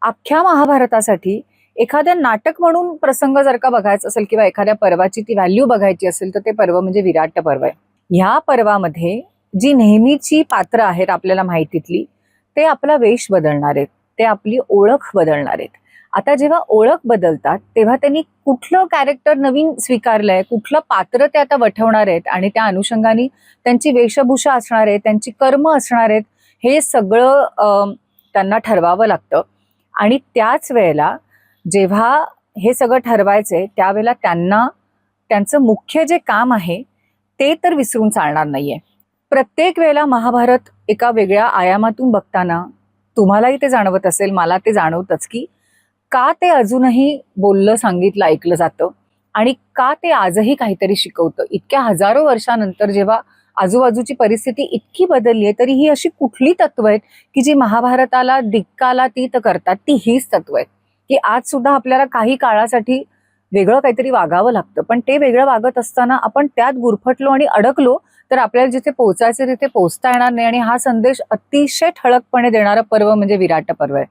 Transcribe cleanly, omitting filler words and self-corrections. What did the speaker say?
अख्ख्या महाभारतासाठी एखाद्या नाटक म्हणून प्रसंग जर का बघायचा असेल किंवा एखाद्या पर्वाची ती व्हॅल्यू बघायची असेल तर ते पर्व म्हणजे विराट पर्व आहे. ह्या पर्वामध्ये जी नेहमीची पात्र आहेत आपल्याला माहितीतली, ते आपला वेश बदलणार आहेत, ते आपली ओळख बदलणार आहेत. आता जेव्हा ओळख बदलतात तेव्हा त्यांनी कुठलं कॅरेक्टर नवीन स्वीकारलंय, कुठलं पात्र ते आता वठवणार आहेत आणि त्या अनुषंगाने त्यांची वेशभूषा असणार आहे, त्यांची कर्म असणार आहेत, हे सगळं त्यांना ठरवावं लागतं. आणि त्याच वेळेला जेव्हा हे सगळं ठरवायचंय त्यावेळेला त्यांना त्यांचं मुख्य जे काम आहे ते तर विसरून चालणार नाहीये. प्रत्येक वेळेला महाभारत एका वेगळ्या आयामातून बघताना तुम्हालाही ते जाणवत असेल, मला ते जाणवतच, की का ते अजूनही बोललं सांगितलं ऐकलं जातं आणि का ते आजही काहीतरी शिकवतं. इतक्या हजारो वर्षानंतर जेव्हा आजूबाजूची परिस्थिती इतकी बदलली आहे तरी ही अशी कुठली तत्व आहेत की जी महाभारताला दिक्कालातीत करतात. ती हीच तत्व आहेत की आज सुद्धा आपल्याला काही काळासाठी वेगळं काहीतरी वागावं लागतं, पण ते वेगळं वागत असताना आपण त्यात गुरफटलो आणि अडकलो तर आपल्याला जिथे पोहोचायचं तिथे पोहोचता येणार नाही. आणि हा संदेश अतिशय ठळकपणे देणारं पर्व म्हणजे विराट पर्व आहे.